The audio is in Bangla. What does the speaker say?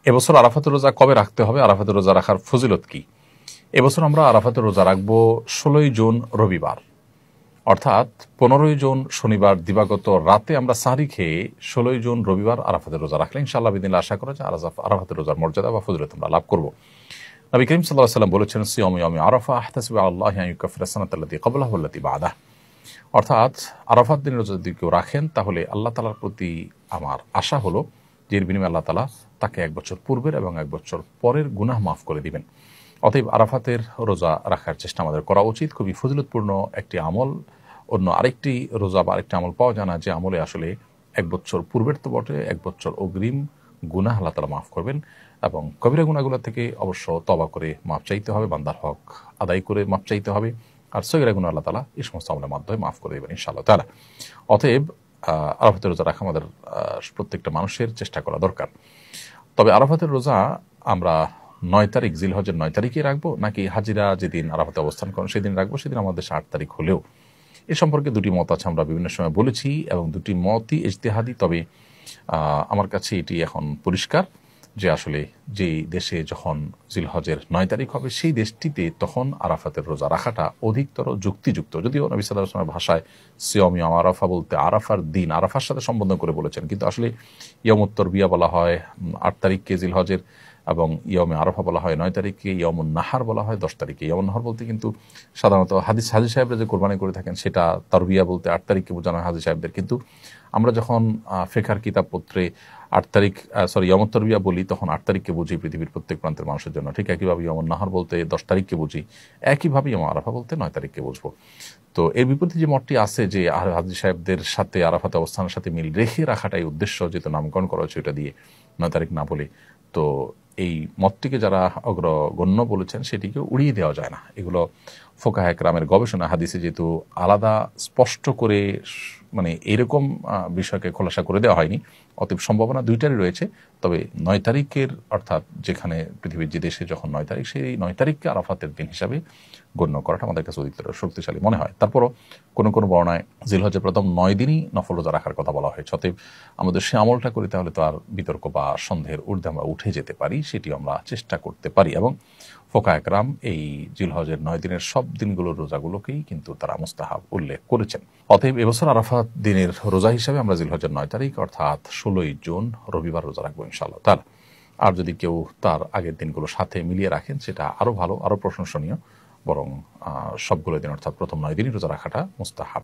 এবছর আরাফাতের রোজা কবে রাখতে হবে, আরাফাতের রোজা রাখার ফজিলত কি? এবছর আমরা আরাফাতের রোজা রাখবো 16ই জুন রবিবার, অর্থাৎ 15ই জুন শনিবার দিবাগত রাতে আমরা সাহরি খেয়ে 16ই জুন রবিবার আরাফাতের রোজা রাখলে ইনশাআল্লাহ বিদিল্লাহ আশা করা যায় আরাফাতের রোজার মর্যাদা বা ফজিলত আমরা লাভ করবো। নবী করিম সাল্লাল্লাহু আলাইহি ওয়াসাল্লাম বলেছেন, সিয়ামু ইয়াউমি আরাফা আহতাসিবু আল্লাহি আন ইউকাফিরা সানাতাল্লাতী ক্বাবলাহু ওয়াল্লাতী বা'দাহু, অর্থাৎ আরাফাত দিনের রোজা যদি কেউ রাখেন তাহলে আল্লাহ তাআলার প্রতি আমার আশা হলো যে এর বিনিময়ে আল্লাহ তাআলা তাকে 1 বছর পূর্বের এবং 1 বছর পরের গুনাহ মাফ করে দিবেন। অতএব আরাফাতের রোজা রাখার চেষ্টা আমাদের করা উচিত। খুবই ফজিলতপূর্ণ একটি আমল। অন্য আরেকটি রোজা বা আরেকটি আমল পাওয়া যায় না যে আমলে আসলে 1 বছর পূর্বের তো বটে, 1 বছর অগ্রিম গুনাহ আল্লাহ তাআলা মাফ করবেন এবং কবিরা গুনাহগুলো থেকে অবশ্য তওবা করে মাফ চাইতে হবে, বান্দার হক আদায় করে মাফ চাইতে হবে। আর সগীরা গুনাহ আল্লাহ তাআলা এই সমস্ত আমলের মাধ্যমে মাফ করে দেবেন ইনশাআল্লাহ তাআলা। অতএব আরাফাতের রোজা রাখা আমাদের প্রত্যেকটা মানুষের চেষ্টা করা দরকার। তবে আরাফাতের রোজা আমরা 9 তারিখ, জিলহজের 9 তারিখে রাখবো নাকি হাজিরা যেদিন আরাফাতে অবস্থান করেন সেদিন রাখবো, সেদিন আমাদের 8 তারিখ হলেও, এ সম্পর্কে দুটি মত আছে, আমরা বিভিন্ন সময় বলেছি এবং দুটি মতই ইজতিহাদি। তবে আমার কাছে এটি এখন পরিষ্কার যে আসলে যেই দেশে যখন জিলহজের 9 তারিখ হবে সেই দেশটিতে তখন আরাফাতের রোজা রাখাটা অধিকতর যুক্তিযুক্ত। যদিও নবী সাল্লাল্লাহু আলাইহি ওয়াসাল্লামের ভাষায় সিয়াম ইয়াউম আরাফা বলতে আরাফার দিন, আরাফার সাথে সম্বোধন করে বলেছেন, কিন্তু আসলে ইয়ামুত তারবিয়া বলা হয় 8 তারিখকে জিলহজের, এবং ইয়ামে আরাফা বলা হয় 9 তারিখকে, ইয়ামুন নাহার বলা হয় 10 তারিখে। ইয়ামুন নাহার বলতে কিন্তু সাধারণত হাজি সাহেবরা যে কোরবানি করে থাকেন সেটা তারবিয়া বলতে 8 তারিখকে বোঝানো হয় হাজি সাহেবদের, কিন্তু আমরা যখন ফিকহের কিতাবপত্রে 8 তারিখ ইয়ামুত তারবিয়া বলি তখন 8 তারিখকে বুঝি পৃথিবীর প্রত্যেক প্রান্তের মানুষের জন্য। ঠিক একইভাবে ইয়ামুন নাহার বলতে 10 তারিখকে বুঝি, একইভাবে ইয়াম আরাফা বলতে 9 তারিখকে বুঝবো। তো এর বিপরীতে যে মতটি আছে যে হাজি সাহেবদের সাথে আরাফাতে অবস্থানের সাথে মিল রেখে রাখাটাই উদ্দেশ্য, যেহেতু নামকরণ করা হয়েছে ওইটা দিয়ে 9 তারিখ না বলে, তো এই মতটিকে যারা অগ্রগণ্য বলেছেন সেটিকে উড়িয়ে দেওয়া যায় না। এগুলো ফোকাহে কেরামের গবেষণা, হাদিসে যেহেতু আলাদা স্পষ্ট করে মানে এরকম বিষয়কে খোলাসা করে দেওয়া হয়নি, অতএব সম্ভাবনা দুইটারই রয়েছে। তবে 9 তারিখের, অর্থাৎ যেখানে পৃথিবীর যে দেশে যখন 9 তারিখ, সেই 9 তারিখকে আরাফাতের দিন হিসাবে গণ্য করাটা আমাদের কাছে অধিকতর শক্তিশালী মনে হয়। তারপরও কোনো কোনো বর্ণায় জিলহজের প্রথম 9 দিনই নফল রোজা রাখার কথা বলা হয়েছে। অতএব আমাদের সে আমলটা করি তাহলে তো আর বিতর্ক বা সন্দেহের ঊর্ধ্বে আমরা উঠে যেতে পারি, সেটি আমরা চেষ্টা করতে পারি। এবং ফোকায়ে কেরাম এই জিলহজের 9 দিনের সব দিনগুলোর রোজাগুলোকেই কিন্তু তারা মুস্তাহাব উল্লেখ করেছেন। অতএব এবছর আরাফাত দিনের রোজা হিসাবে আমরা জিলহজের 9 তারিখ অর্থাৎ 16ই জুন রবিবার রোজা রাখবো ইনশাআল্লাহ তাআলা। আর যদি কেউ তার আগের দিনগুলো সাথে মিলিয়ে রাখেন সেটা আরো ভালো, আরো প্রশংসনীয়, বরং সবগুলো দিন অর্থাৎ প্রথম 9 দিনই রোজা রাখাটা মুস্তাহাব।